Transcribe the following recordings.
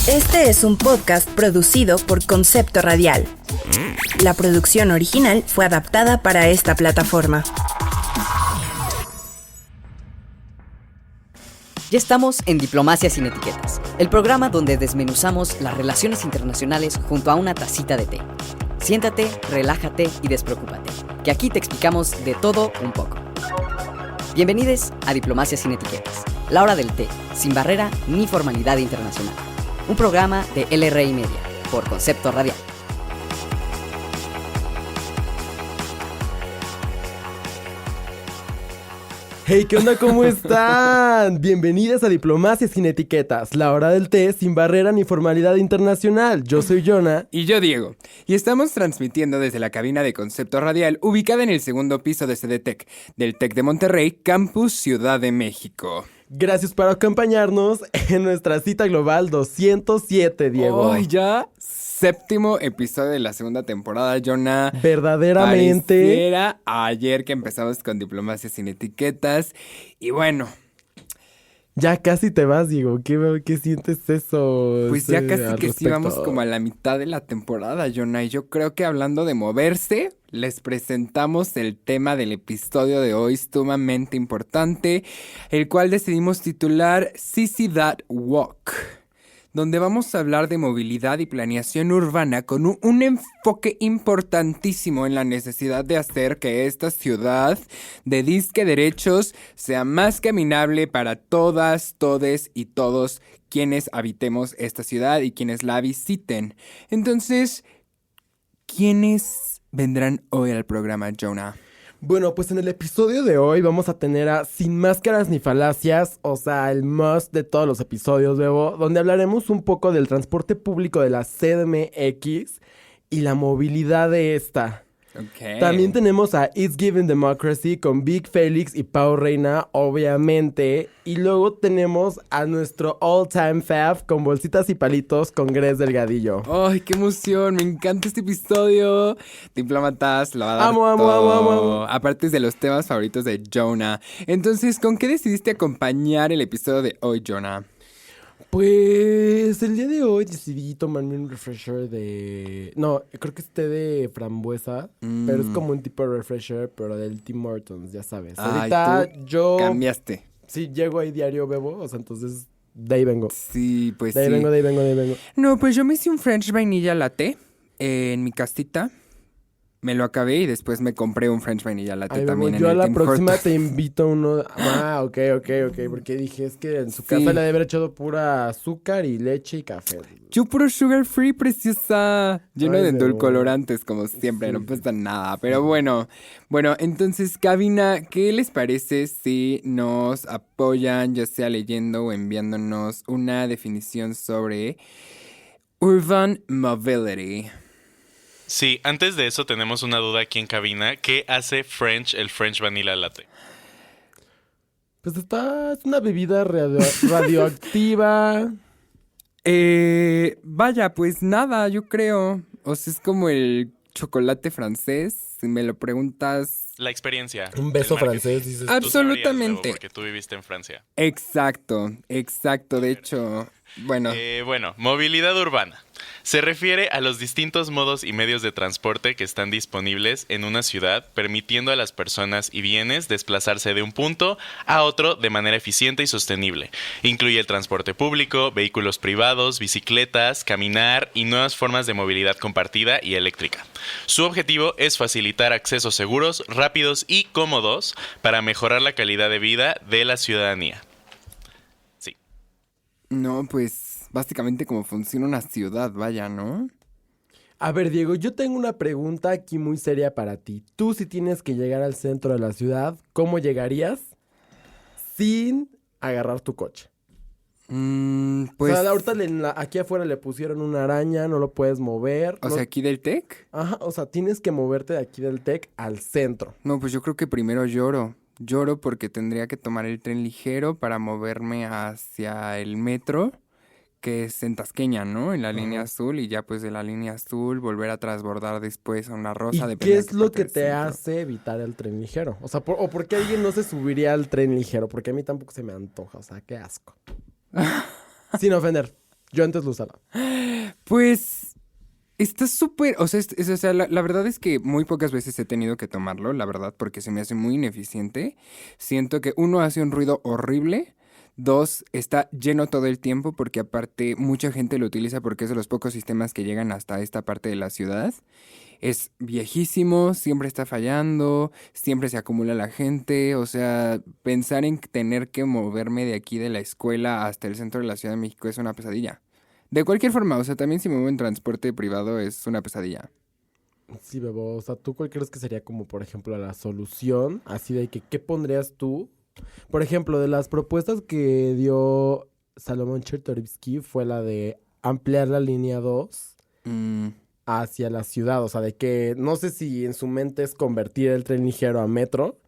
Este es un podcast producido por Concepto Radial. La producción original fue adaptada para esta plataforma. Ya estamos en Diplomacia sin Etiquetas, el programa donde desmenuzamos las relaciones internacionales junto a una tacita de té. Siéntate, relájate y despreocúpate, que aquí te explicamos de todo un poco. Bienvenidos a Diplomacia sin Etiquetas, la hora del té, sin barrera ni formalidad internacional. Un programa de LRI Media, por Concepto Radial. Hey, ¿qué onda? ¿Cómo están? Bienvenidas a Diplomacia sin Etiquetas, la hora del té sin barrera ni formalidad internacional. Yo soy Jonah. Y yo, Diego. Y estamos transmitiendo desde la cabina de Concepto Radial, ubicada en el segundo piso de CDTEC, del TEC de Monterrey, Campus Ciudad de México. Gracias por acompañarnos en nuestra cita global 207, Diego. ¡Ay, ya! Séptimo episodio de la segunda temporada, Jonah. Verdaderamente. Pareciera ayer que empezamos con Diplomacia sin Etiquetas. Y bueno, Ya casi te vas, Diego. ¿Qué sientes eso? pues ya al casi que sí respecto? vamos como a la mitad de la temporada, Jonah. Y yo creo que hablando de moverse, les presentamos el tema del episodio de hoy, sumamente importante, el cual decidimos titular Sissy That Walk, donde vamos a hablar de movilidad y planeación urbana con un enfoque importantísimo en la necesidad de hacer que esta ciudad de disque derechos sea más caminable para todas, todes y todos quienes habitemos esta ciudad y quienes la visiten. Entonces, ¿quiénes vendrán hoy al programa, Jonah? Bueno, pues en el episodio de hoy vamos a tener a Sin Máscaras ni Falacias, o sea, el must de todos los episodios, Bebo, donde hablaremos un poco del transporte público de la CDMX y la movilidad de esta. Okay. También tenemos a It's Given Democracy con Big Félix y Pau Reina, obviamente. Y luego tenemos a nuestro All Time Fab con Bolsitas y Palitos con Gres Delgadillo. ¡Ay, qué emoción! Me encanta este episodio. Diplomatas, lo va a dar Amo. todo. Aparte es de los temas favoritos de Jonah. Entonces, ¿con qué decidiste acompañar el episodio de hoy, Jonah? Pues el día de hoy decidí tomarme un refresher de... No, creo que es té de frambuesa, pero es como un tipo de refresher, pero del Tim Hortons, ya sabes. Ay, Ahorita tú yo... cambiaste. Sí, llego ahí diario, Bebo, o sea, entonces de ahí vengo. Sí, pues De ahí sí. vengo. No, pues yo me hice un French Vanilla Latte en mi casita. Me lo acabé y después me compré un French Vanilla Latte Ay, también Bebo, en yo a el la Tim próxima Hortons. te invito uno... Ah, ok, porque dije, es que en su Sí. casa le debe haber echado pura azúcar y leche y café. Yo puro sugar free, preciosa. Lleno Ay, de Bebo. endulcorantes, como siempre, Sí. no pasa nada. Pero bueno, entonces, cabina, ¿qué les parece si nos apoyan, ya sea leyendo o enviándonos una definición sobre Urban Mobility? Sí, antes de eso tenemos una duda aquí en cabina. ¿Qué hace el French Vanilla Latte? Pues es una bebida radioactiva. Vaya, pues nada, yo creo. O sea, es como el chocolate francés, si me lo preguntas. La experiencia. Un beso el marketing. francés, dices. Tú sabrías, Absolutamente. Bebo, porque tú viviste en Francia. Exacto. De hecho, bueno. Bueno, movilidad urbana. Se refiere a los distintos modos y medios de transporte que están disponibles en una ciudad, permitiendo a las personas y bienes desplazarse de un punto a otro de manera eficiente y sostenible. Incluye el transporte público, vehículos privados, bicicletas, caminar y nuevas formas de movilidad compartida y eléctrica. Su objetivo es facilitar accesos seguros, rápidos y cómodos para mejorar la calidad de vida de la ciudadanía. Sí. No, pues básicamente como funciona una ciudad, vaya, ¿no? A ver, Diego, yo tengo una pregunta aquí muy seria para ti. Tú, si tienes que llegar al centro de la ciudad, ¿cómo llegarías sin agarrar tu coche? Pues. O sea, ahorita aquí afuera le pusieron una araña, no lo puedes mover. O no- sea, aquí del TEC. Ajá, o sea, tienes que moverte de aquí del TEC al centro. No, pues yo creo que primero lloro. Lloro porque tendría que tomar el tren ligero para moverme hacia el metro, que es en Tasqueña, ¿no? En la línea azul, y ya pues de la línea azul volver a transbordar después a una rosa. ¿Y depende qué de es qué lo parte que del te centro. hace evitar el tren ligero? O sea, ¿o por qué alguien no se subiría al tren ligero? Porque a mí tampoco se me antoja, o sea, qué asco. Sin ofender. Yo antes lo usaba. Pues está súper, o sea, o sea, la verdad es que muy pocas veces he tenido que tomarlo, la verdad, porque se me hace muy ineficiente. Siento que uno hace un ruido horrible. Dos, está lleno todo el tiempo porque aparte mucha gente lo utiliza porque es de los pocos sistemas que llegan hasta esta parte de la ciudad. Es viejísimo, siempre está fallando, siempre se acumula la gente, o sea, pensar en tener que moverme de aquí de la escuela hasta el centro de la Ciudad de México es una pesadilla. De cualquier forma, o sea, también si me muevo en transporte privado es una pesadilla. Sí, Bebo, o sea, ¿tú cuál crees que sería como, por ejemplo, la solución? Así de que, ¿qué pondrías tú? Por ejemplo, de las propuestas que dio Salomón Chertorivsky fue la de ampliar la línea 2 Mm, hacia la ciudad. O sea, de que no sé si en su mente es convertir el tren ligero a metro,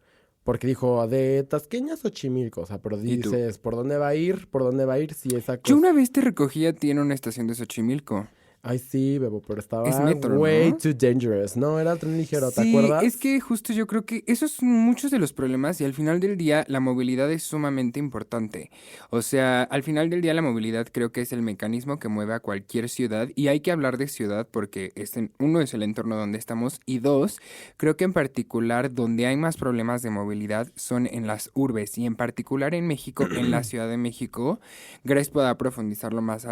porque dijo de Tasqueña a Xochimilco. O sea, pero ¿Y tú? dices, ¿por dónde va a ir? ¿Por dónde va a ir? Si esa Yo cosa. una vez te recogí a ti en una estación de Xochimilco. Ay, sí, Bebo, pero estaba Es metro, way ¿no? too dangerous. No, era el tren ligero, ¿te Sí, acuerdas? es que justo yo creo que esos son muchos de los problemas y al final del día la movilidad es sumamente importante. O sea, al final del día la movilidad creo que es el mecanismo que mueve a cualquier ciudad y hay que hablar de ciudad porque uno es el entorno donde estamos y dos, creo que en particular donde hay más problemas de movilidad son en las urbes y en particular en México, en la Ciudad de México. Grace podrá profundizarlo más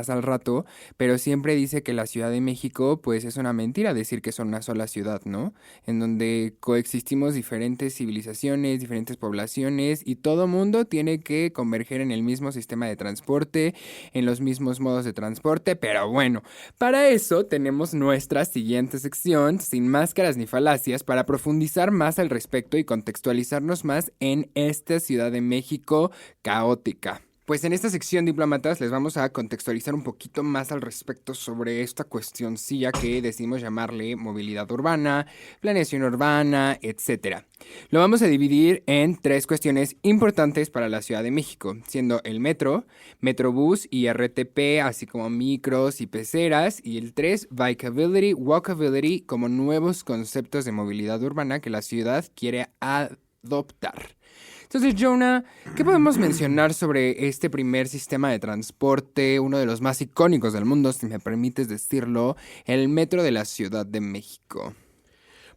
al rato, pero siempre dice que la Ciudad de México, pues es una mentira decir que son una sola ciudad, ¿no? En donde coexistimos diferentes civilizaciones, diferentes poblaciones y todo mundo tiene que converger en el mismo sistema de transporte, en los mismos modos de transporte, pero bueno, para eso tenemos nuestra siguiente sección, sin máscaras ni falacias, para profundizar más al respecto y contextualizarnos más en esta Ciudad de México caótica. Pues en esta sección, diplómatas, les vamos a contextualizar un poquito más al respecto sobre esta cuestioncilla que decidimos llamarle movilidad urbana, planeación urbana, etcétera. Lo vamos a dividir en tres cuestiones importantes para la Ciudad de México, siendo el metro, Metrobús y RTP, así como micros y peceras, y el 3, Bikeability, Walkability, como nuevos conceptos de movilidad urbana que la ciudad quiere adoptar. Entonces, Jonah, ¿qué podemos mencionar sobre este primer sistema de transporte, uno de los más icónicos del mundo, si me permites decirlo, el metro de la Ciudad de México?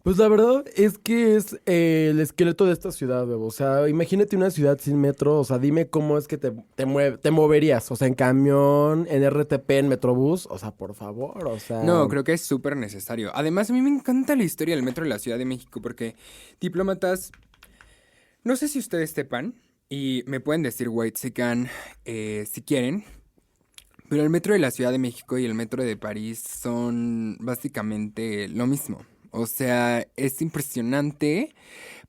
Pues la verdad es que es el esqueleto de esta ciudad, Bebo. O sea, imagínate una ciudad sin metro. O sea, dime cómo es que te moverías. O sea, en camión, en RTP, en Metrobús. O sea, por favor, o sea... No, creo que es súper necesario. Además, a mí me encanta la historia del metro de la Ciudad de México porque, diplómatas, no sé si ustedes sepan, y me pueden decir Whitezican si quieren, pero el metro de la Ciudad de México y el metro de París son básicamente lo mismo. O sea, es impresionante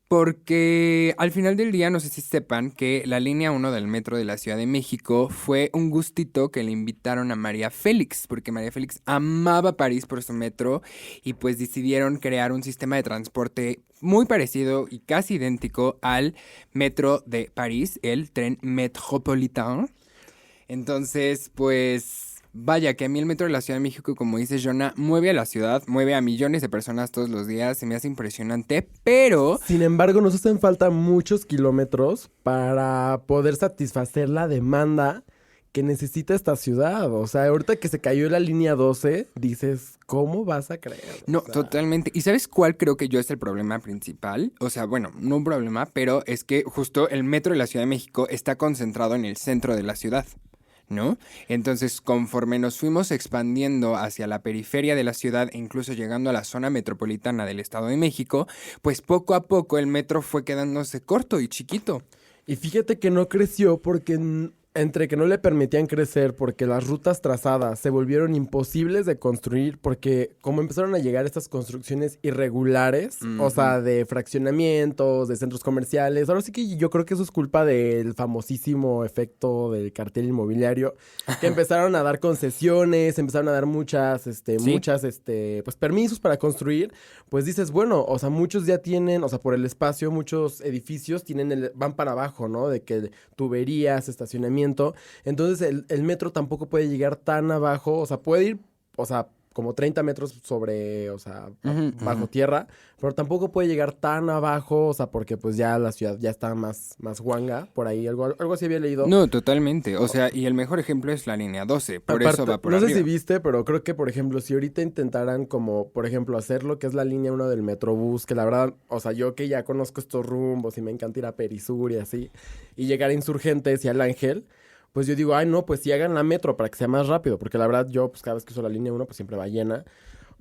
porque al final del día, no sé si sepan que la línea 1 del metro de la Ciudad de México fue un gustito que le invitaron a María Félix, porque María Félix amaba París por su metro y pues decidieron crear un sistema de transporte muy parecido y casi idéntico al metro de París, el tren Métropolitain. Entonces, pues... Vaya, que a mí el metro de la Ciudad de México, como dice Jonah, mueve a la ciudad, mueve a millones de personas todos los días, se me hace impresionante, pero... Sin embargo, nos hacen falta muchos kilómetros para poder satisfacer la demanda que necesita esta ciudad. O sea, ahorita que se cayó la línea 12, dices, ¿cómo vas a creer? No, O sea, totalmente. ¿Y sabes cuál creo que yo es el problema principal? O sea, bueno, no un problema, pero es que justo el metro de la Ciudad de México está concentrado en el centro de la ciudad, ¿no? Entonces, conforme nos fuimos expandiendo hacia la periferia de la ciudad e incluso llegando a la zona metropolitana del Estado de México, pues poco a poco el metro fue quedándose corto y chiquito. y fíjate que no creció porque entre que no le permitían crecer, porque las rutas trazadas se volvieron imposibles de construir, porque como empezaron a llegar estas construcciones irregulares, o sea, de fraccionamientos, de centros comerciales, ahora sí que yo creo que eso es culpa del famosísimo efecto del cartel inmobiliario, que empezaron a dar concesiones, empezaron a dar muchas, Sí. pues permisos para construir, pues dices, bueno, o sea, muchos ya tienen, o sea, por el espacio, muchos edificios van para abajo, ¿no? De que tuberías, estacionamiento. Entonces el metro tampoco puede llegar tan abajo, o sea, puede ir, o sea, como 30 metros sobre, o sea, bajo ujú. tierra, pero tampoco puede llegar tan abajo, o sea, porque pues ya la ciudad ya está más guanga, por ahí, algo así había leído. No, totalmente. O sea, y el mejor ejemplo es la línea 12. Por eso Aparte, va por no sé arriba. si viste, pero creo que, por ejemplo, si ahorita intentaran como, por ejemplo, hacer lo que es la línea 1 del Metrobús, que la verdad, o sea, yo que ya conozco estos rumbos y me encanta ir a Perisur y así, y llegar a Insurgentes y al Ángel, pues yo digo, ay, no, pues sí hagan la metro para que sea más rápido, porque la verdad yo, pues cada vez que uso la línea 1 pues siempre va llena,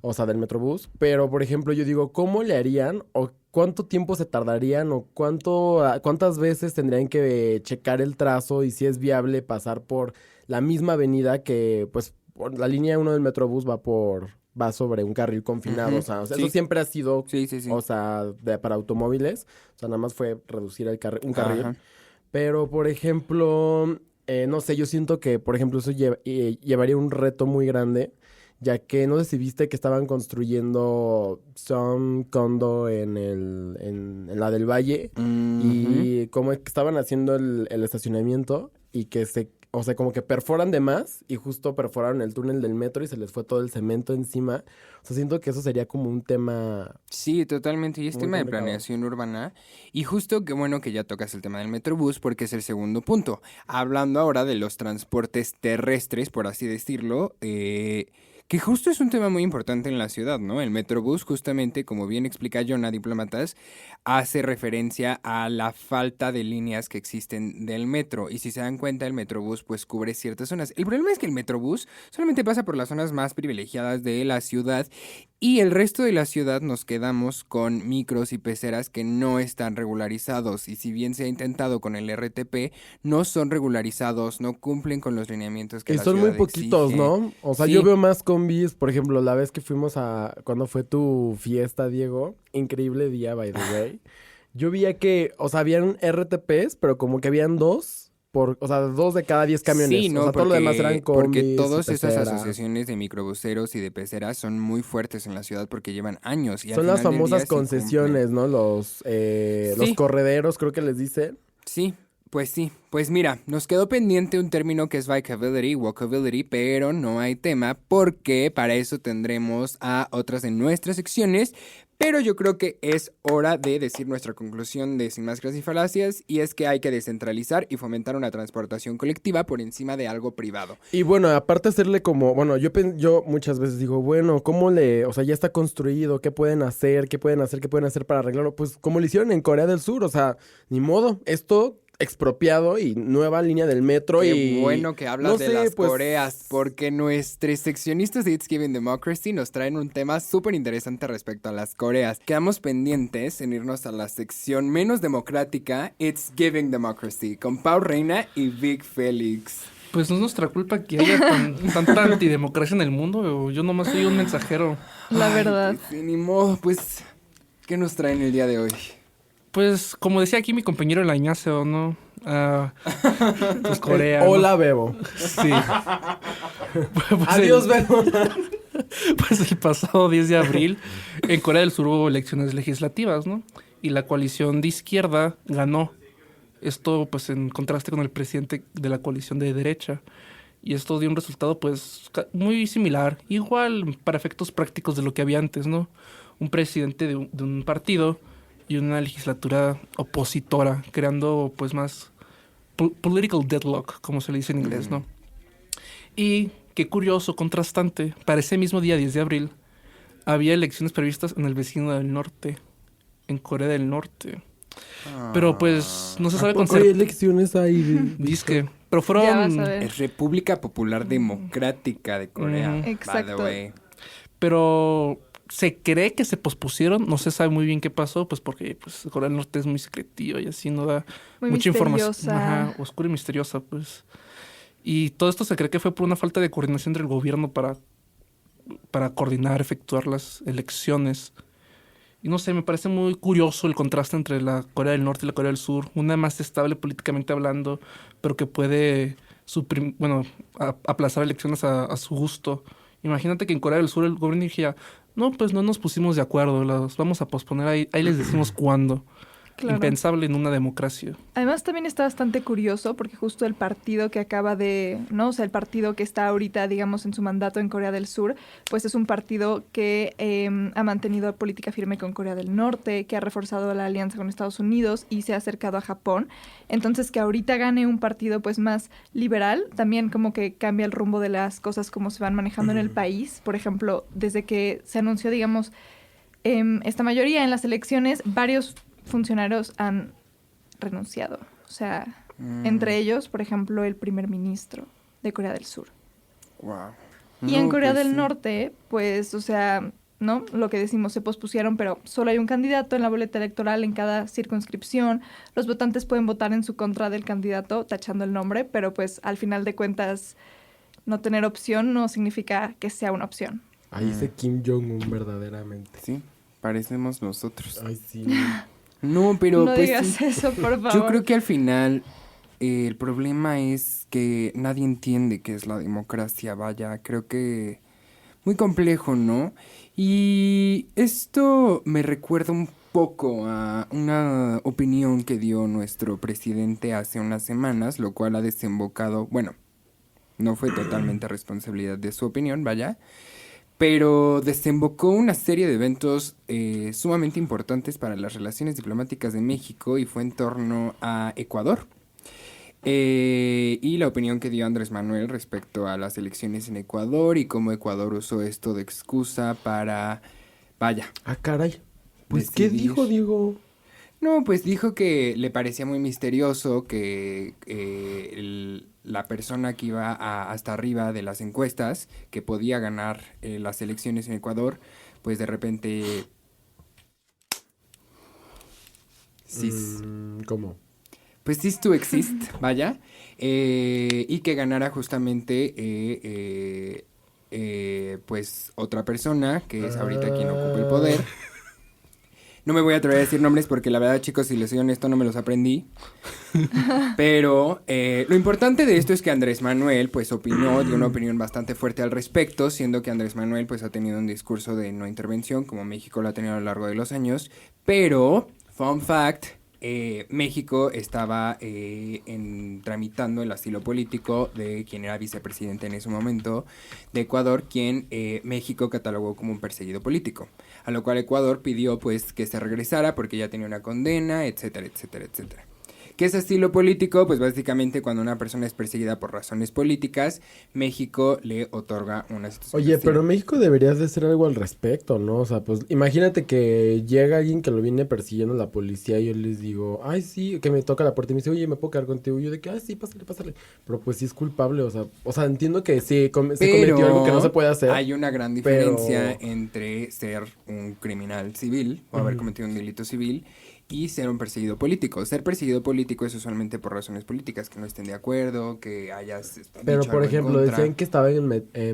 o sea, del Metrobús, pero, por ejemplo, yo digo, ¿cómo le harían o cuánto tiempo se tardarían o cuántas veces tendrían que checar el trazo y si es viable pasar por la misma avenida que, pues, la línea 1 del Metrobús va sobre un carril confinado, Ujú, o sea, sí. eso siempre ha sido, Sí, sí, sí. o sea, para automóviles, o sea, nada más fue reducir un carril, Ajá. pero, por ejemplo, no sé, yo siento que, por ejemplo, eso llevaría un reto muy grande, ya que no sé si viste que estaban construyendo Some Condo en la del Valle, Ujú. y como que estaban haciendo el estacionamiento y que o sea, como que perforan de más y justo perforaron el túnel del metro y se les fue todo el cemento encima. O sea, siento que eso sería como un tema Sí, totalmente. Y es muy tema de complicado. planeación urbana. Y justo qué bueno que ya tocas el tema del Metrobús porque es el segundo punto. Hablando ahora de los transportes terrestres, por así decirlo, que justo es un tema muy importante en la ciudad, ¿no? El Metrobús, justamente, como bien explica Jonah Diplomatas, hace referencia a la falta de líneas que existen del metro. Y si se dan cuenta, el Metrobús pues cubre ciertas zonas. El problema es que el Metrobús solamente pasa por las zonas más privilegiadas de la ciudad y el resto de la ciudad nos quedamos con micros y peceras que no están regularizados y si bien se ha intentado con el RTP, no son regularizados, no cumplen con los lineamientos que Y la son muy ciudad poquitos, exige. ¿no? O sea, yo Sí, veo más combis, por ejemplo, la vez que fuimos cuando fue tu fiesta, Diego, increíble día, by the way. Yo veía que, o sea, habían RTPs, pero como que habían o sea, 2 de cada 10 camiones. sí, O no, sea, todo lo demás eran porque combis y todas esas peceras. asociaciones de microbuseros y de peceras son muy fuertes en la ciudad porque llevan años y al Son las final del día famosas sí cumplen. concesiones, ¿no? Los Sí, correderos, creo que les dicen. sí, pues sí. Pues mira, nos quedó pendiente un término que es bikeability, walkability, pero no hay tema porque para eso tendremos a otras de nuestras secciones. Pero yo creo que es hora de decir nuestra conclusión de Sin Máscaras y Falacias y es que hay que descentralizar y fomentar una transportación colectiva por encima de algo privado. Y bueno, aparte hacerle como, bueno, yo muchas veces digo, bueno, o sea, ya está construido, ¿qué pueden hacer? ¿Qué pueden hacer? ¿Qué pueden hacer para arreglarlo? Pues como lo hicieron en Corea del Sur, o sea, ni modo, esto expropiado y nueva línea del metro Qué y bueno que hablas no de sé, las pues Coreas, porque nuestros seccionistas de It's Giving Democracy nos traen un tema súper interesante respecto a las Coreas. Quedamos pendientes en irnos a la sección menos democrática, It's Giving Democracy, con Pau Reina y Vic Félix. Pues no es nuestra culpa que haya tanta antidemocracia en el mundo. Yo nomás soy un mensajero. La Ay, verdad. pues sí, ni modo, pues, ¿qué nos traen el día de hoy? Pues como decía aquí mi compañero el Añazo, ¿no? Pues Corea. ¿no? hola, Bebo. Sí. Pues Adiós, el, Bebo. pues el pasado 10 de abril en Corea del Sur hubo elecciones legislativas, ¿no? Y la coalición de izquierda ganó. Esto pues en contraste con el presidente de la coalición de derecha. Y esto dio un resultado pues muy similar. Igual para efectos prácticos de lo que había antes, ¿no? Un presidente de un partido y una legislatura opositora, creando pues más political deadlock, como se le dice en inglés, ¿no? Y qué curioso, contrastante, para ese mismo día 10 de abril había elecciones previstas en el vecino del norte, en Corea del Norte. Pero pues no se sabe con ¿Por qué hay certeza. elecciones ahí? Disque. Pero Ya vas a fueron. ver. Es República Popular Democrática de Corea, by the Exacto. way. Pero se cree que se pospusieron. No se sabe muy bien qué pasó, pues porque pues, Corea del Norte es muy secretiva y así no da Muy mucha información. misteriosa. Ajá, oscura y misteriosa, pues. Y todo esto se cree que fue por una falta de coordinación del gobierno para coordinar, efectuar las elecciones. Y no sé, me parece muy curioso el contraste entre la Corea del Norte y la Corea del Sur. Una más estable políticamente hablando, pero que puede aplazar elecciones a su gusto. Imagínate que en Corea del Sur el gobierno dijera, no, pues no nos pusimos de acuerdo, las vamos a posponer, ahí les decimos cuándo. Claro. impensable en una democracia. Además también está bastante curioso porque justo el partido que acaba de, ¿no? O sea, el partido que está ahorita, digamos, en su mandato en Corea del Sur, pues es un partido que ha mantenido política firme con Corea del Norte, que ha reforzado la alianza con Estados Unidos y se ha acercado a Japón. Entonces, que ahorita gane un partido pues más liberal, también como que cambia el rumbo de las cosas como se van manejando en el país. Por ejemplo, desde que se anunció, digamos, esta mayoría en las elecciones, varios funcionarios han renunciado. O sea, entre ellos, por ejemplo, el primer ministro de Corea del Sur. Wow. Y en Corea del Norte, pues, o sea, ¿no? Lo que decimos, se pospusieron, pero solo hay un candidato en la boleta electoral en cada circunscripción. Los votantes pueden votar en su contra del candidato, tachando el nombre, pero pues al final de cuentas, no tener opción no significa que sea una opción. Ahí dice Kim Jong-un verdaderamente. Sí, parecemos nosotros. Ay, sí. No, pero no pues digas sí. eso, por favor. Yo creo que al final el problema es que nadie entiende qué es la democracia, vaya, creo que muy complejo, ¿no? Y esto me recuerda un poco a una opinión que dio nuestro presidente hace unas semanas, lo cual ha desembocado, bueno, no fue totalmente responsabilidad de su opinión, vaya, pero desembocó una serie de eventos sumamente importantes para las relaciones diplomáticas de México y fue en torno a Ecuador. Y la opinión que dio Andrés Manuel respecto a las elecciones en Ecuador y cómo Ecuador usó esto de excusa para, vaya. Ah, caray. Pues, ¿qué decidir. dijo, Diego? No, pues dijo que le parecía muy misterioso que la persona que iba hasta arriba de las encuestas, que podía ganar las elecciones en Ecuador, pues de repente... ¿Cómo? Pues cease to exist, vaya, y que ganara justamente pues otra persona, que es ahorita quien ocupa el poder. No me voy a atrever a decir nombres porque la verdad, chicos, si les soy honesto, no me los aprendí. Pero lo importante de esto es que Andrés Manuel, pues, opinó, dio una opinión bastante fuerte al respecto, siendo que Andrés Manuel, pues, ha tenido un discurso de no intervención, como México lo ha tenido a lo largo de los años. Pero, fun fact, México estaba tramitando el asilo político de quien era vicepresidente en ese momento de Ecuador, quien México catalogó como un perseguido político, a lo cual Ecuador pidió pues que se regresara porque ya tenía una condena, etcétera, etcétera, etcétera. ¿Qué es asilo político? Pues básicamente cuando una persona es perseguida por razones políticas, México le otorga una situación. Oye, pero México debería de hacer algo al respecto, ¿no? O sea, pues imagínate que llega alguien que lo viene persiguiendo la policía y yo les digo, ay, sí, que me toca la puerta y me dice, oye, ¿me puedo quedar contigo? Y yo de que, ay, sí, pásale, pásale. Pero pues sí es culpable, o sea, entiendo que sí, se cometió algo que no se puede hacer. Hay una gran diferencia entre ser un criminal civil o haber cometido un delito civil y ser un perseguido político. Ser perseguido político es usualmente por razones políticas, que no estén de acuerdo, que hayas Pero, dicho por algo en ejemplo, contra. decían que estaba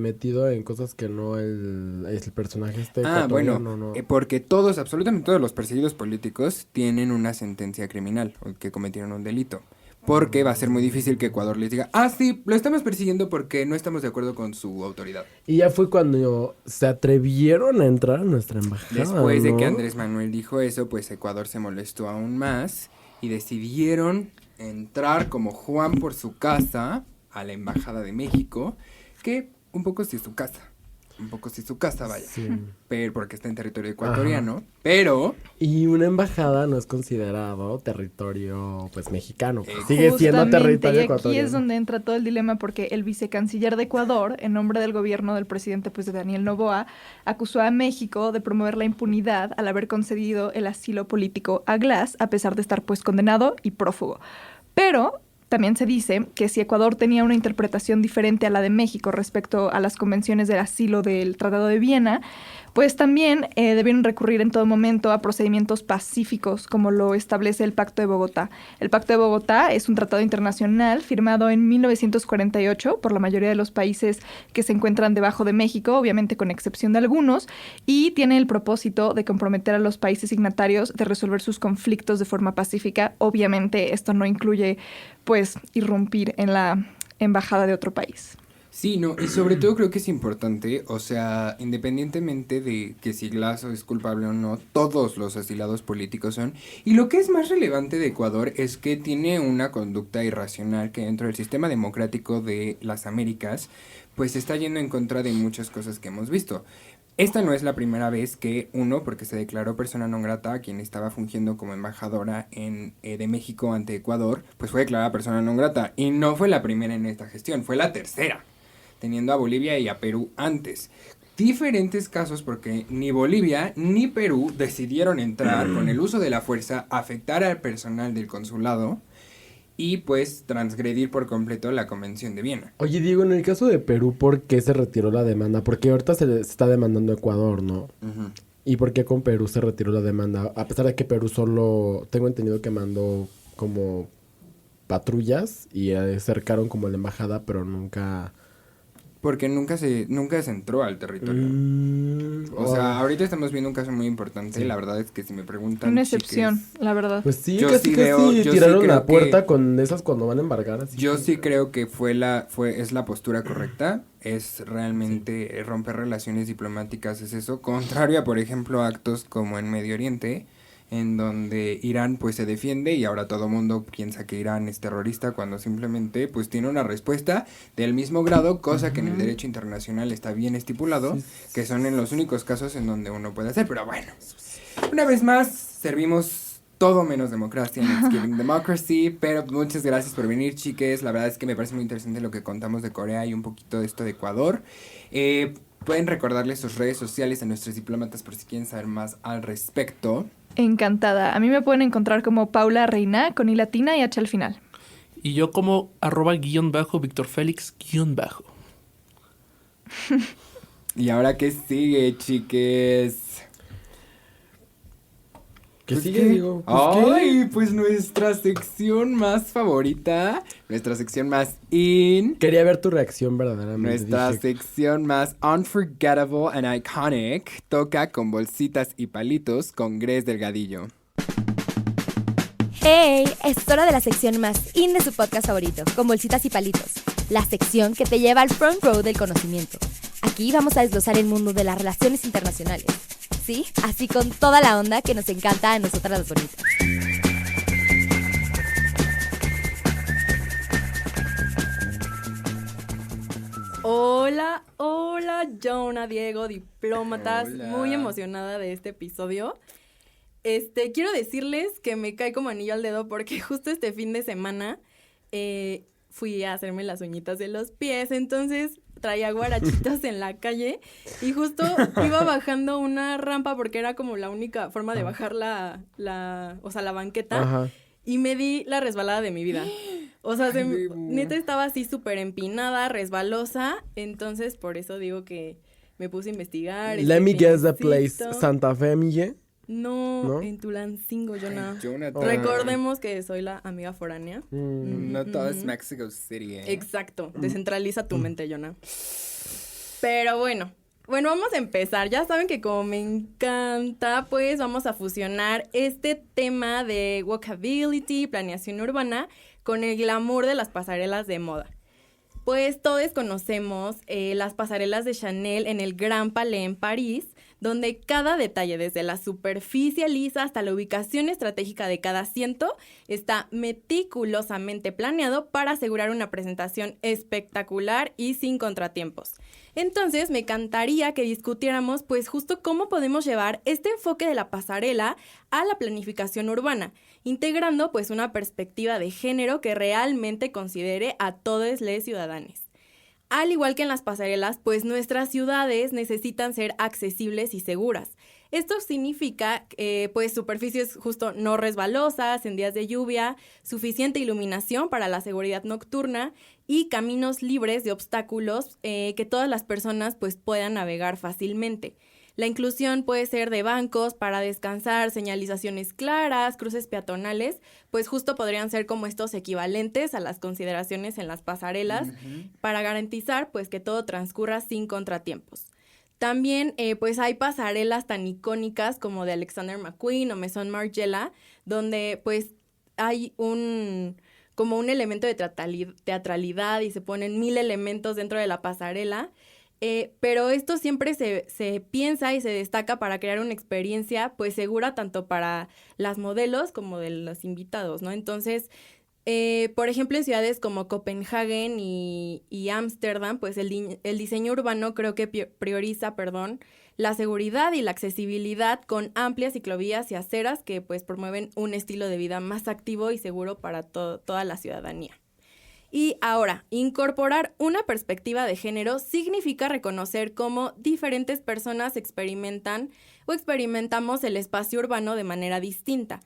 metido en cosas que no el personaje Bueno, no. porque todos, absolutamente todos los perseguidos políticos tienen una sentencia criminal o que cometieron un delito. Porque va a ser muy difícil que Ecuador les diga, ah, sí, lo estamos persiguiendo porque no estamos de acuerdo con su autoridad. Y ya fue cuando se atrevieron a entrar a nuestra embajada, Después de ¿no? que Andrés Manuel dijo eso, pues Ecuador se molestó aún más y decidieron entrar como Juan por su casa a la Embajada de México, que un poco sí es su casa. Un poco sí es su casa, vaya. Sí. Pero porque está en territorio ecuatoriano. Pero Y una embajada no es considerado territorio, pues, mexicano. Sigue siendo Justamente, territorio y aquí ecuatoriano. es donde entra todo el dilema porque el vicecanciller de Ecuador, en nombre del gobierno del presidente pues de Daniel Noboa, acusó a México de promover la impunidad al haber concedido el asilo político a Glass, a pesar de estar pues condenado y prófugo. Pero también se dice que si Ecuador tenía una interpretación diferente a la de México respecto a las convenciones del asilo del Tratado de Viena, pues también debieron recurrir en todo momento a procedimientos pacíficos, como lo establece el Pacto de Bogotá. El Pacto de Bogotá es un tratado internacional firmado en 1948 por la mayoría de los países que se encuentran debajo de México, obviamente con excepción de algunos, y tiene el propósito de comprometer a los países signatarios de resolver sus conflictos de forma pacífica. Obviamente esto no incluye, pues, irrumpir en la embajada de otro país. Sí, no, y sobre todo creo que es importante, o sea, independientemente de que si Lazo es culpable o no, todos los asilados políticos son. Y lo que es más relevante de Ecuador es que tiene una conducta irracional que dentro del sistema democrático de las Américas, pues está yendo en contra de muchas cosas que hemos visto. Esta no es la primera vez que porque se declaró persona non grata, quien estaba fungiendo como embajadora de México ante Ecuador, pues fue declarada persona non grata. Y no fue la primera en esta gestión, fue la tercera, teniendo a Bolivia y a Perú antes. Diferentes casos porque ni Bolivia ni Perú decidieron entrar con el uso de la fuerza, afectar al personal del consulado y pues transgredir por completo la Convención de Viena. Oye, Diego, en el caso de Perú, ¿por qué se retiró la demanda? Porque ahorita se está demandando a Ecuador, ¿no? Uh-huh. ¿Y por qué con Perú se retiró la demanda? A pesar de que Perú solo, tengo entendido que mandó como patrullas y acercaron como la embajada, pero nunca... Porque nunca se entró al territorio. O sea, ahorita estamos viendo un caso muy importante. Sí. La verdad es que si me preguntan... Una excepción, chiques, la verdad. Pues sí, yo casi sí veo, yo tiraron sí la puerta que, con esas cuando van a embargar. Así yo que... sí creo que es la postura correcta. Es realmente romper relaciones diplomáticas, es eso. Contrario a, por ejemplo, actos como en Medio Oriente, en donde Irán pues se defiende y ahora todo mundo piensa que Irán es terrorista cuando simplemente pues tiene una respuesta del mismo grado, cosa que en el derecho internacional está bien estipulado, que son en los únicos casos en donde uno puede hacer. Pero bueno, una vez más servimos todo menos democracia en Thanksgiving Democracy, pero muchas gracias por venir, chiques. La verdad es que me parece muy interesante lo que contamos de Corea y un poquito de esto de Ecuador. Pueden recordarles sus redes sociales a nuestros diplomatas por si quieren saber más al respecto. Encantada. A mí me pueden encontrar como Paula Reina, con I latina y H al final. Y yo como @Víctor Félix _. ¿Y ahora qué sigue, chiques? ¿Qué Pues sigue, ¿qué? Diego? Ay, pues nuestra sección más favorita, nuestra sección más Quería ver tu reacción verdaderamente. nuestra sección más unforgettable and iconic, toca con bolsitas y palitos con Grace Delgadillo. ¡Hey! Es hora de la sección más in de su podcast favorito, con bolsitas y palitos. La sección que te lleva al front row del conocimiento. Aquí vamos a desglosar el mundo de las relaciones internacionales. Sí, así con toda la onda que nos encanta a nosotras las bonitas. Hola, Jonah, Diego, diplomatas. Hola. Muy emocionada de este episodio. Quiero decirles que me cae como anillo al dedo porque justo este fin de semana fui a hacerme las uñitas de los pies, entonces traía guarachitos en la calle y justo iba bajando una rampa porque era como la única forma de bajar la banqueta. Ajá. Y me di la resbalada de mi vida. O sea, neta estaba así súper empinada, resbalosa. Entonces, por eso digo que me puse a investigar. Let me guess the place. Santa Fe, Mille. No, en Tulancingo, Jonah. Ay, Jonathan. Recordemos que soy la amiga foránea. No todo es Mexico City, Exacto. Descentraliza tu mente, Jonah. Pero bueno, vamos a empezar. Ya saben que como me encanta, pues vamos a fusionar este tema de walkability, planeación urbana, con el glamour de las pasarelas de moda. Pues todos conocemos las pasarelas de Chanel en el Grand Palais en París, donde cada detalle, desde la superficie lisa hasta la ubicación estratégica de cada asiento, está meticulosamente planeado para asegurar una presentación espectacular y sin contratiempos. Entonces, me encantaría que discutiéramos, pues, justo cómo podemos llevar este enfoque de la pasarela a la planificación urbana, integrando, pues, una perspectiva de género que realmente considere a todos los ciudadanos. Al igual que en las pasarelas, pues nuestras ciudades necesitan ser accesibles y seguras. Esto significa, pues, superficies justo no resbalosas en días de lluvia, suficiente iluminación para la seguridad nocturna y caminos libres de obstáculos que todas las personas, pues, puedan navegar fácilmente. La inclusión puede ser de bancos para descansar, señalizaciones claras, cruces peatonales, pues justo podrían ser como estos equivalentes a las consideraciones en las pasarelas para garantizar pues que todo transcurra sin contratiempos. También pues hay pasarelas tan icónicas como de Alexander McQueen o Maison Margiela, donde pues hay como un elemento de teatralidad y se ponen 1000 elementos dentro de la pasarela. Pero esto siempre se piensa y se destaca para crear una experiencia pues segura tanto para las modelos como de los invitados, ¿no? Entonces, por ejemplo, en ciudades como Copenhague y Ámsterdam, pues el diseño urbano creo que prioriza, la seguridad y la accesibilidad con amplias ciclovías y aceras que pues promueven un estilo de vida más activo y seguro para toda la ciudadanía. Y ahora, incorporar una perspectiva de género significa reconocer cómo diferentes personas experimentan o experimentamos el espacio urbano de manera distinta.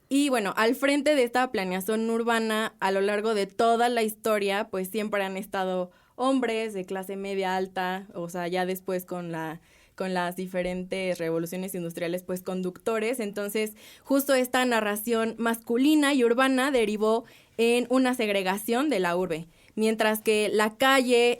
Y bueno, al frente de esta planeación urbana, a lo largo de toda la historia, pues siempre han estado hombres de clase media alta, o sea, ya después con las diferentes revoluciones industriales, pues conductores. Entonces, justo esta narración masculina y urbana derivó en una segregación de la urbe, mientras que la calle,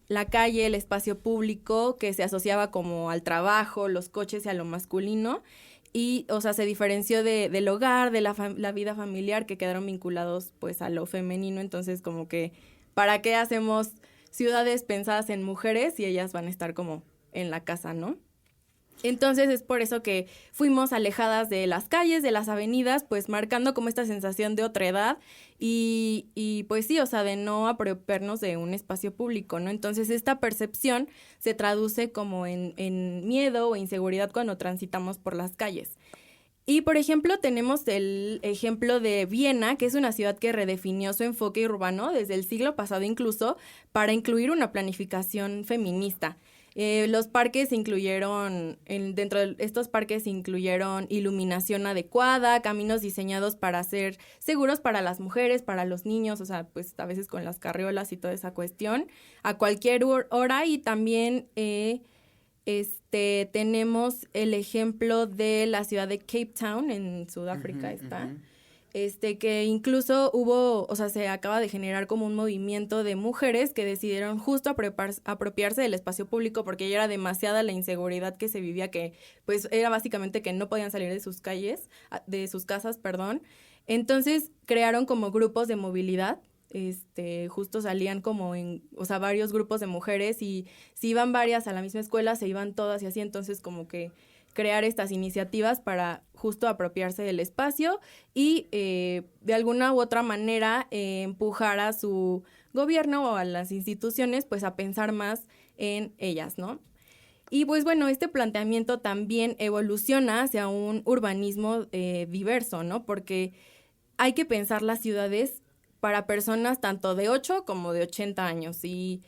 el espacio público que se asociaba como al trabajo, los coches y a lo masculino, y, o sea, se diferenció del hogar, de la vida familiar, que quedaron vinculados pues a lo femenino. Entonces, como que, ¿para qué hacemos ciudades pensadas en mujeres y ellas van a estar como en la casa, ¿no? Entonces es por eso que fuimos alejadas de las calles, de las avenidas, pues marcando como esta sensación de otredad y pues sí, o sea, de no apropiarnos de un espacio público, ¿no? Entonces esta percepción se traduce como en miedo o inseguridad cuando transitamos por las calles. Y, por ejemplo, tenemos el ejemplo de Viena, que es una ciudad que redefinió su enfoque urbano desde el siglo pasado incluso para incluir una planificación feminista. Los parques incluyeron, dentro de estos parques incluyeron iluminación adecuada, caminos diseñados para ser seguros para las mujeres, para los niños, o sea, pues a veces con las carriolas y toda esa cuestión, a cualquier hora. Y también tenemos el ejemplo de la ciudad de Cape Town, en Sudáfrica que incluso se acaba de generar como un movimiento de mujeres que decidieron justo apropiarse del espacio público porque ya era demasiada la inseguridad que se vivía, que pues era básicamente que no podían salir de sus casas. Entonces crearon como grupos de movilidad, justo salían como varios grupos de mujeres, y si iban varias a la misma escuela, se iban todas y así. Entonces como que crear estas iniciativas para justo apropiarse del espacio y de alguna u otra manera empujar a su gobierno o a las instituciones pues a pensar más en ellas, ¿no? Y pues bueno, este planteamiento también evoluciona hacia un urbanismo diverso, ¿no? Porque hay que pensar las ciudades para personas tanto de 8 como de 80 años y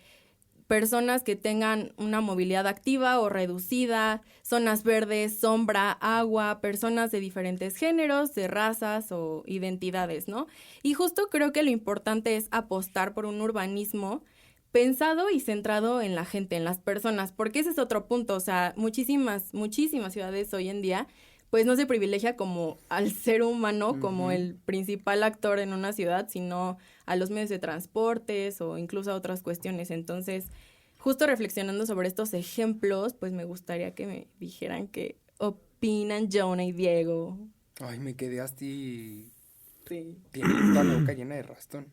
personas que tengan una movilidad activa o reducida, zonas verdes, sombra, agua, personas de diferentes géneros, de razas o identidades, ¿no? Y justo creo que lo importante es apostar por un urbanismo pensado y centrado en la gente, en las personas, porque ese es otro punto. O sea, muchísimas ciudades hoy en día pues no se privilegia como al ser humano como el principal actor en una ciudad, sino a los medios de transportes o incluso a otras cuestiones. Entonces, justo reflexionando sobre estos ejemplos, pues me gustaría que me dijeran qué opinan Jonah y Diego. Ay, me quedé así... Sí. Tiene toda la boca llena de rastón.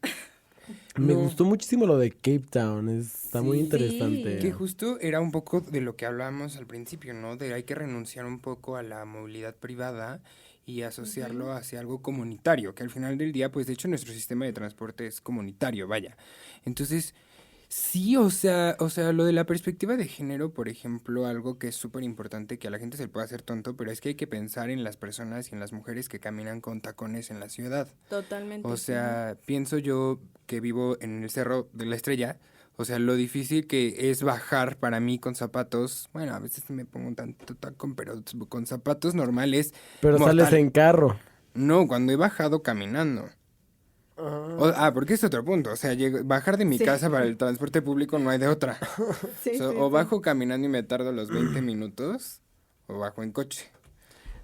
Me gustó muchísimo lo de Cape Town, está muy interesante. Que justo era un poco de lo que hablábamos al principio, ¿no? De hay que renunciar un poco a la movilidad privada y asociarlo hacia algo comunitario, que al final del día, pues de hecho nuestro sistema de transporte es comunitario, vaya. Entonces, sí, o sea, lo de la perspectiva de género, por ejemplo, algo que es súper importante, que a la gente se le puede hacer tonto, pero es que hay que pensar en las personas y en las mujeres que caminan con tacones en la ciudad. Totalmente. O sea, pienso yo que vivo en el Cerro de la Estrella, o sea, lo difícil que es bajar para mí con zapatos, bueno, a veces me pongo un tanto tacón, pero con zapatos normales. Pero mortal. sales en carro. No, cuando he bajado caminando. Porque es otro punto, o sea, bajar de mi casa para el transporte público no hay de otra. O bajo caminando y me tardo los 20 minutos, o bajo en coche.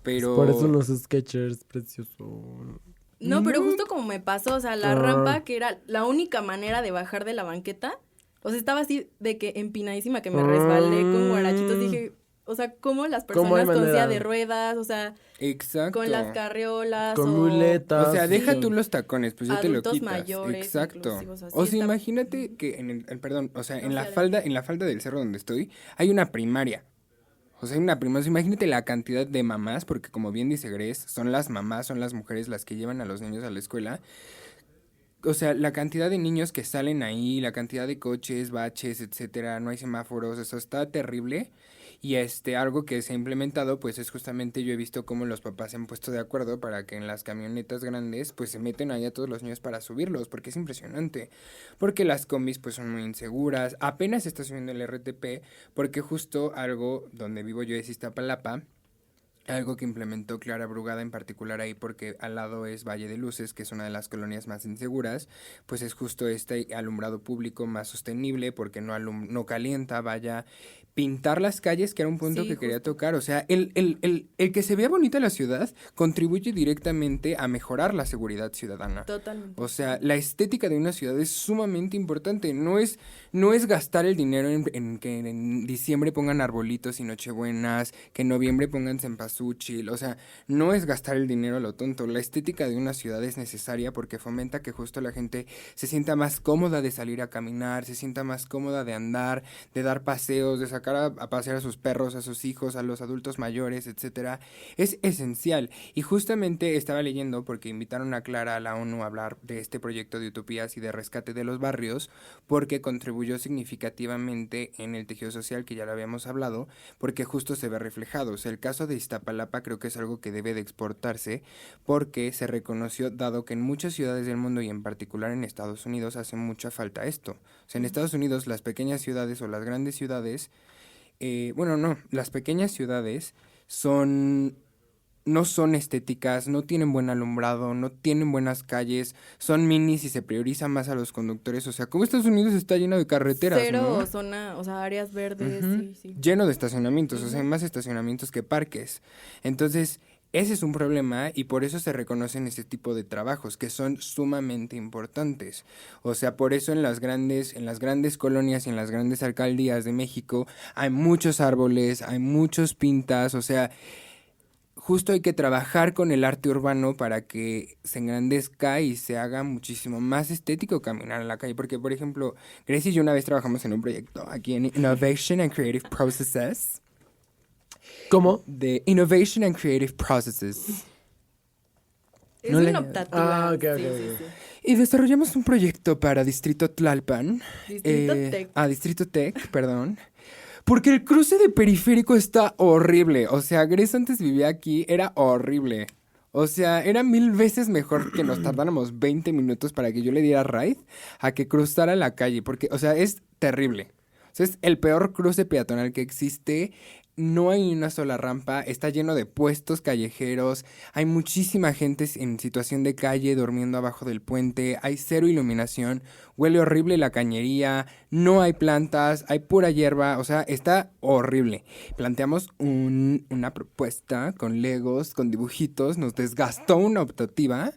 Pero... Por eso los Skechers, precioso. No, pero justo como me pasó, o sea, la rampa, que era la única manera de bajar de la banqueta, o sea, estaba así de que empinadísima, que me resbalé con guarachitos, dije, O sea, cómo las ¿Cómo hay personas con silla manera? de ruedas, o sea, Exacto. con las carriolas Con o muletas. O sea, deja sí. tú los tacones, pues ya te lo adultos quitas. mayores, Exacto. inclusive, o sea, sí O sea, está- imagínate que perdón, o sea, No, en la sí, falda del cerro donde estoy, hay una primaria. O sea, hay una primaria. O sea, imagínate la cantidad de mamás, porque como bien dice Grace, son las mamás, son las mujeres las que llevan a los niños a la escuela. O sea, la cantidad de niños que salen ahí, la cantidad de coches, baches, etcétera, no hay semáforos, eso está terrible. Y algo que se ha implementado, pues es justamente yo he visto cómo los papás se han puesto de acuerdo para que en las camionetas grandes, pues se meten ahí a todos los niños para subirlos, porque es impresionante. Porque las combis, pues son muy inseguras. Apenas está subiendo el RTP, porque justo algo donde vivo yo es Iztapalapa. Algo que implementó Clara Brugada en particular ahí porque al lado es Valle de Luces, que es una de las colonias más inseguras, pues es justo este alumbrado público más sostenible porque no calienta, vaya, pintar las calles, que era un punto Sí, que quería justo. tocar, o sea, el que se vea bonita la ciudad contribuye directamente a mejorar la seguridad ciudadana. Totalmente. O sea, la estética de una ciudad es sumamente importante. No es gastar el dinero en que en diciembre pongan arbolitos y nochebuenas, que en noviembre pongan cempasúchil. O sea, no es gastar el dinero a lo tonto. La estética de una ciudad es necesaria porque fomenta que justo la gente se sienta más cómoda de salir a caminar, se sienta más cómoda de andar, de dar paseos, de sacar a pasear a sus perros, a sus hijos, a los adultos mayores, etcétera. Es esencial. Y justamente estaba leyendo porque invitaron a Clara a la ONU a hablar de este proyecto de utopías y de rescate de los barrios porque contribuyó significativamente en el tejido social, que ya lo habíamos hablado, porque justo se ve reflejado. O sea, el caso de Iztapalapa creo que es algo que debe de exportarse porque se reconoció, dado que en muchas ciudades del mundo y en particular en Estados Unidos hace mucha falta esto. O sea, en Estados Unidos las pequeñas ciudades o las grandes ciudades, las pequeñas ciudades no son estéticas, no tienen buen alumbrado, no tienen buenas calles, son minis y se prioriza más a los conductores. O sea, como Estados Unidos está lleno de carreteras, Cero ¿no? zona, o sea, áreas verdes, Ujú. sí, sí. Lleno de estacionamientos, o sea, hay más estacionamientos que parques. Entonces, ese es un problema y por eso se reconocen ese tipo de trabajos que son sumamente importantes. O sea, por eso en las grandes colonias y en las grandes alcaldías de México hay muchos árboles, hay muchos pintas, o sea, justo hay que trabajar con el arte urbano para que se engrandezca y se haga muchísimo más estético caminar en la calle. Porque, por ejemplo, Gracie y yo una vez trabajamos en un proyecto aquí en Innovation and Creative Processes. ¿Cómo? De Innovation and Creative Processes. Es No una le- optativa. Ah, ok, ok, sí, ok. sí, sí. Y desarrollamos un proyecto para Distrito Tlalpan. Distrito Tec. Distrito Tech, perdón. Porque el cruce de periférico está horrible. O sea, Grace antes vivía aquí, era horrible. O sea, era 1000 veces mejor que nos tardáramos 20 minutos para que yo le diera ride a que cruzara la calle. Porque, o sea, es terrible. O sea, es el peor cruce peatonal que existe. No hay una sola rampa, está lleno de puestos callejeros, hay muchísima gente en situación de calle durmiendo abajo del puente, hay cero iluminación, huele horrible la cañería, no hay plantas, hay pura hierba, o sea, está horrible. Planteamos una propuesta con legos, con dibujitos, nos desgastó una optativa.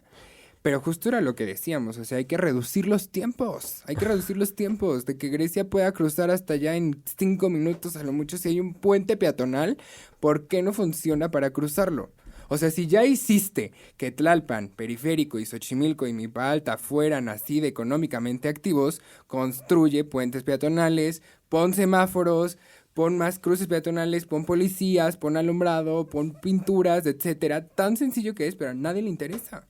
Pero justo era lo que decíamos, o sea, hay que reducir los tiempos de que Grecia pueda cruzar hasta allá en 5 minutos a lo mucho. Si hay un puente peatonal, ¿por qué no funciona para cruzarlo? O sea, si ya hiciste que Tlalpan, Periférico y Xochimilco y Milpa Alta fueran así de económicamente activos, construye puentes peatonales, pon semáforos, pon más cruces peatonales, pon policías, pon alumbrado, pon pinturas, etcétera. Tan sencillo que es, pero a nadie le interesa.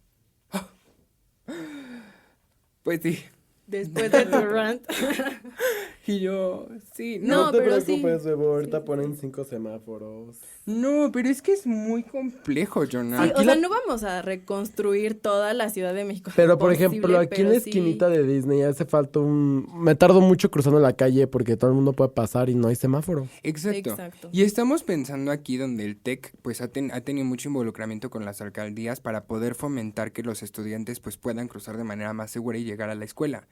Pues sí. Después de tu rant. Y yo, sí, No, No te pero sí. preocupes, Bebo, ahorita Sí. ponen 5 semáforos. No, pero es que es muy complejo, Jonah. Sí, o sea, no vamos a reconstruir toda la Ciudad de México. Pero, por Imposible, ejemplo, aquí en la pero sí. esquinita de Disney hace falta me tardo mucho cruzando la calle porque todo el mundo puede pasar y no hay semáforo. Exacto. Exacto. Y estamos pensando aquí donde el TEC pues ha tenido mucho involucramiento con las alcaldías para poder fomentar que los estudiantes pues puedan cruzar de manera más segura y llegar a la escuela.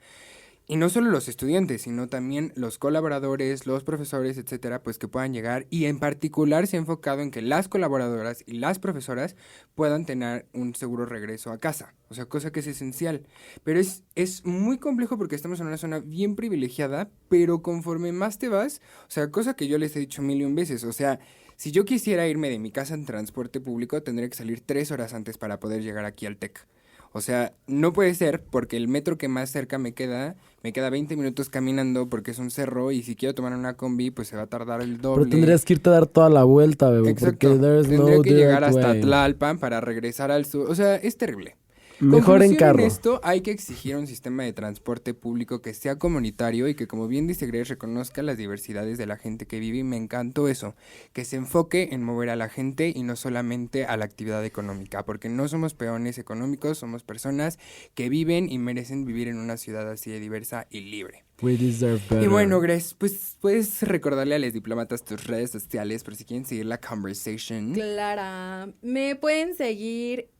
Y no solo los estudiantes, sino también los colaboradores, los profesores, etcétera, pues que puedan llegar. Y en particular se ha enfocado en que las colaboradoras y las profesoras puedan tener un seguro regreso a casa. O sea, cosa que es esencial. Pero es muy complejo porque estamos en una zona bien privilegiada, pero conforme más te vas, o sea, cosa que yo les he dicho 1000 y un veces, o sea, Si yo quisiera irme de mi casa en transporte público, tendría que salir 3 horas antes para poder llegar aquí al TEC. O sea, no puede ser porque el metro que más cerca me queda 20 minutos caminando porque es un cerro y si quiero tomar una combi, pues se va a tardar el doble. Pero tendrías que irte a dar toda la vuelta, bebé. Exacto. Porque there's Tendría no que llegar direct hasta way. Tlalpan para regresar al sur. O sea, es terrible. Mejor en Conclusión carro. esto, hay que exigir un sistema de transporte público que sea comunitario y que, como bien dice Grace, reconozca las diversidades de la gente que vive, y me encantó eso, que se enfoque en mover a la gente y no solamente a la actividad económica, porque no somos peones económicos, somos personas que viven y merecen vivir en una ciudad así de diversa y libre. We deserve better. Y bueno, Grace, pues puedes recordarle a los diplomatas tus redes sociales por si quieren seguir la conversation. Clara, me pueden seguir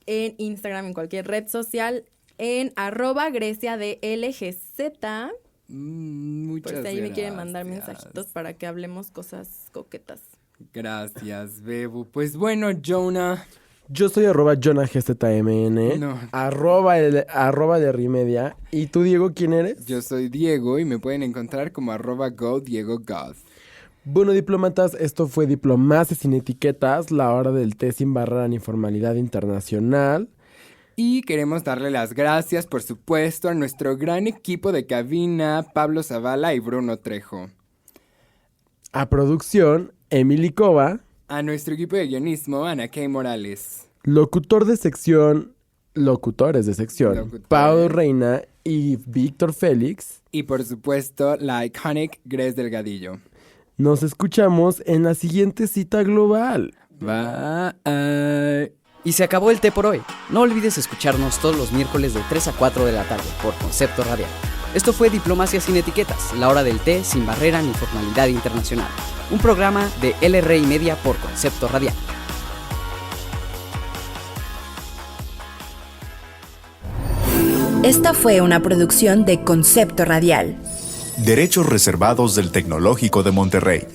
en Instagram, en cualquier red social, en @GreciaDLGZ. Muchas Por si ahí me quieren gracias. mandar mensajitos para que hablemos cosas coquetas. Gracias, Bebu. Pues bueno, Jonah. Yo soy @JonahGZMN. No. @ de Rimedia. ¿Y tú, Diego, quién eres? Yo soy Diego y me pueden encontrar como @GoDiegoGod. Bueno, diplomatas, esto fue Diplomacia sin etiquetas, la hora del té sin barrera ni formalidad internacional. Y queremos darle las gracias, por supuesto, a nuestro gran equipo de cabina, Pablo Zavala y Bruno Trejo. A producción, Emily Cova. A nuestro equipo de guionismo, Ana K. Morales. Locutores de sección, Locutores. Pau Reina y Víctor Félix. Y por supuesto, la iconic Grace Delgadillo. Nos escuchamos en la siguiente cita global. Bye. Y se acabó el té por hoy. No olvides escucharnos todos los miércoles de 3 a 4 de la tarde por Concepto Radial. Esto fue Diplomacia sin etiquetas, la hora del té sin barrera ni formalidad internacional. Un programa de LRI Media por Concepto Radial. Esta fue una producción de Concepto Radial. Derechos reservados del Tecnológico de Monterrey.